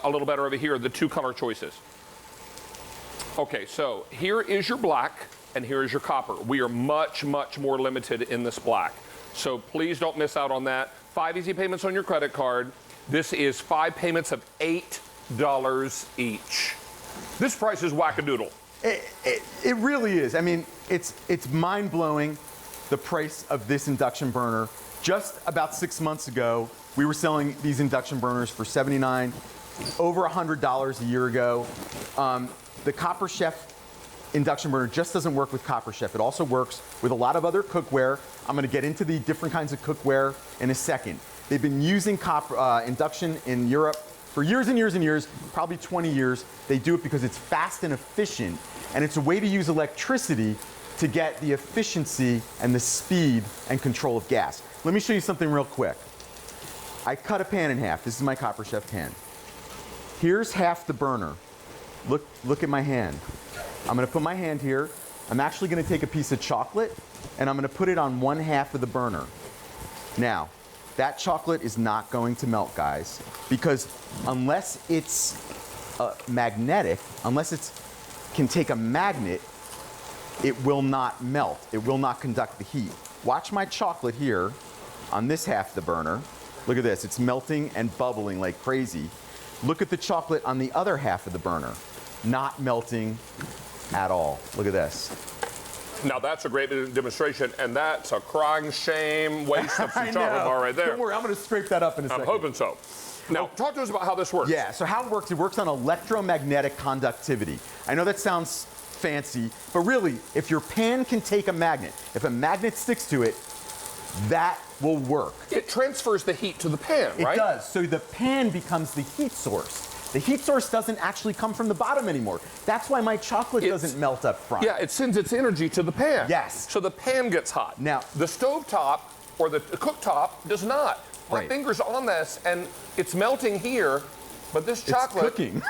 a little better over here, the two color choices. Okay, so here is your black and here is your copper. We are much, much more limited in this black. So please don't miss out on that. 5 easy payments on your credit card. This is 5 payments of $8 each. This price is wackadoodle. It really is. I mean, it's mind-blowing, the price of this induction burner. Just about 6 months ago, we were selling these induction burners for $79, over $100 a year ago. The Copper Chef induction burner just doesn't work with Copper Chef. It also works with a lot of other cookware. I'm going to get into the different kinds of cookware in a second. They've been using induction in Europe for years and years and years, probably 20 years. They do it because it's fast and efficient, and it's a way to use electricity to get the efficiency and the speed and control of gas. Let me show you something real quick. I cut a pan in half. This is my Copper Chef pan. Here's half the burner. Look at my hand. I'm going to put my hand here. I'm actually going to take a piece of chocolate and I'm going to put it on one half of the burner. Now, that chocolate is not going to melt, guys, because unless it's magnetic, unless it can take a magnet, it will not melt. It will not conduct the heat. Watch my chocolate here on this half of the burner. Look at this. It's melting and bubbling like crazy. Look at the chocolate on the other half of the burner. Not melting at all. Look at this. Now that's a great demonstration, and that's a crying shame waste of some chocolate bar right there. Don't worry, I'm going to scrape that up in a second. I'm hoping so. Now, talk to us about how this works. Yeah, so how it works on electromagnetic conductivity. I know that sounds fancy, but really, if your pan can take a magnet, if a magnet sticks to it, that will work. It transfers the heat to the pan, right? It does. So the pan becomes the heat source. The heat source doesn't actually come from the bottom anymore. That's why my chocolate doesn't melt up front. Yeah, it sends its energy to the pan. Yes. So the pan gets hot. Now, the stovetop or the cooktop does not. My Right. finger's on this and it's melting here, but this chocolate it's cooking.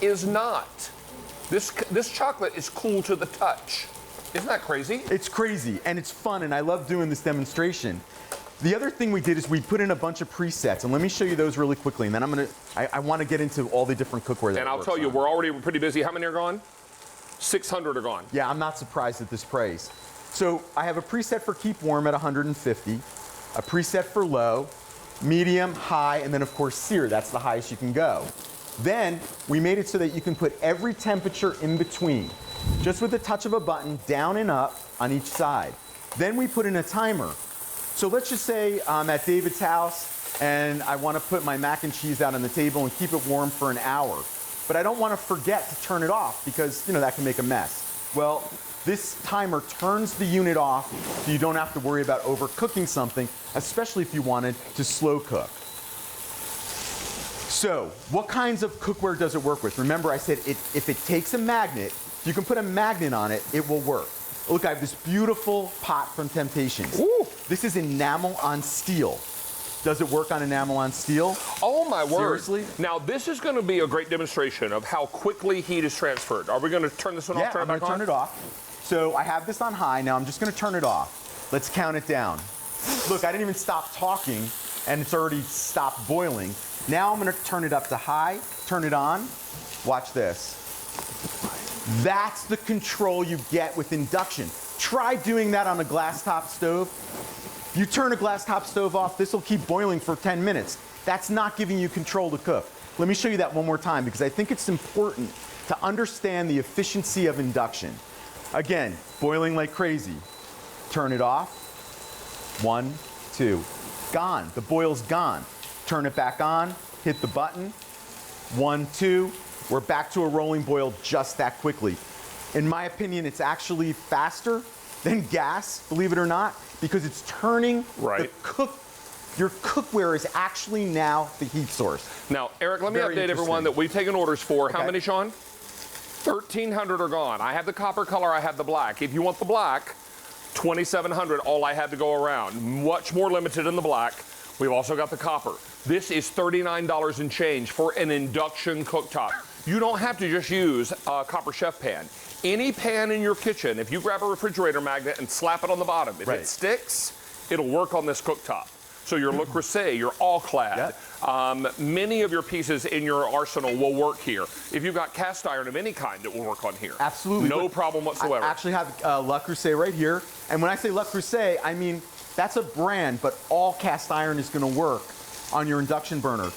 is not. This chocolate is cool to the touch. Isn't that crazy? It's crazy, and it's fun, and I love doing this demonstration. The other thing we did is we put in a bunch of presets, and let me show you those really quickly, and then I want to get into all the different cookware that And I'll tell you, we're already pretty busy. How many are gone? 600 are gone. Yeah, I'm not surprised at this price. So I have a preset for keep warm at 150, a preset for low, medium, high, and then of course sear. That's the highest you can go. Then we made it so that you can put every temperature in between, just with the touch of a button, down and up on each side. Then we put in a timer. So let's just say I'm at David's house and I want to put my mac and cheese out on the table and keep it warm for an hour. But I don't want to forget to turn it off because, that can make a mess. Well, this timer turns the unit off so you don't have to worry about overcooking something, especially if you wanted to slow cook. So, what kinds of cookware does it work with? Remember I said if it takes a magnet, you can put a magnet on it, it will work. Look, I have this beautiful pot from Temptations. Ooh. This is enamel on steel. Does it work on enamel on steel? Oh my word. Seriously? Now this is going to be a great demonstration of how quickly heat is transferred. Are we going to turn this one off, turn it back on? I'm going to turn it off. So I have this on high, now I'm just going to turn it off. Let's count it down. Look, I didn't even stop talking and it's already stopped boiling. Now I'm going to turn it up to high, turn it on. Watch this. That's the control you get with induction. Try doing that on a glass top stove. You turn a glass top stove off, this will keep boiling for 10 minutes. That's not giving you control to cook. Let me show you that one more time because I think it's important to understand the efficiency of induction. Again, boiling like crazy. Turn it off. 1, 2. Gone. The boil's gone. Turn it back on. Hit the button. 1, 2. We're back to a rolling boil just that quickly. In my opinion, it's actually faster than gas, believe it or not, because it's turning your cookware is actually now the heat source. Now, Eric, let me update everyone that we've taken orders for. Okay. How many, Sean? 1,300 are gone. I have the copper color, I have the black. If you want the black, 2,700, all I had to go around. Much more limited in the black. We've also got the copper. This is $39 and change for an induction cooktop. You don't have to just use a Copper Chef pan. Any pan in your kitchen, if you grab a refrigerator magnet and slap it on the bottom, if it sticks, it'll work on this cooktop. So your Le Creuset, your all clad, many of your pieces in your arsenal will work here. If you've got cast iron of any kind, it will work on here. Absolutely. No problem whatsoever. I actually have Le Creuset right here. And when I say Le Creuset, I mean, that's a brand, but all cast iron is going to work on your induction burner.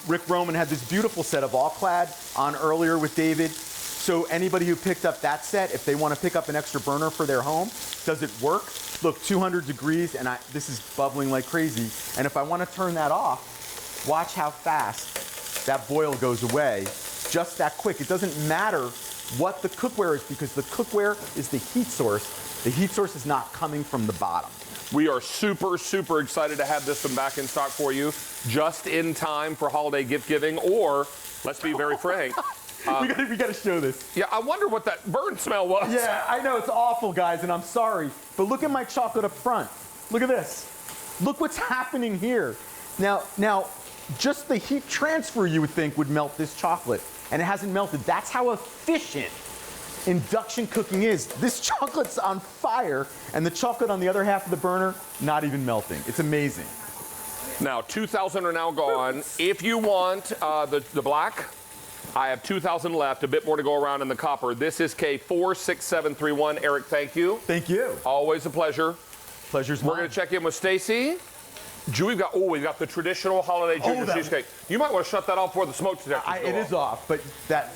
Rick Roman had this beautiful set of all clad on earlier with David. So anybody who picked up that set, if they want to pick up an extra burner for their home, does it work? Look, 200 degrees, and this is bubbling like crazy. And if I want to turn that off, watch how fast that boil goes away. Just that quick. It doesn't matter what the cookware is, because the cookware is the heat source. The heat source is not coming from the bottom. We are super, super excited to have this one back in stock for you, just in time for holiday gift giving, or, let's be very frank, we gotta show this. yeah, I wonder what that burn smell was. Yeah, I know, it's awful, guys, and I'm sorry. But look at my chocolate up front. Look at this. Look what's happening here. Now, just the heat transfer you would think would melt this chocolate, and it hasn't melted. That's how efficient induction cooking is. This chocolate's on fire, and the chocolate on the other half of the burner, not even melting. It's amazing. Now, 2,000 are now gone. If you want the black, I have 2,000 left, a bit more to go around in the copper. This is K46731. Eric, thank you. Thank you. Always a pleasure. Pleasure's mine. We're going to check in with Stacy. We've got the traditional holiday ginger cheesecake. You might want to shut that off before the smoke detectors go It is off, but that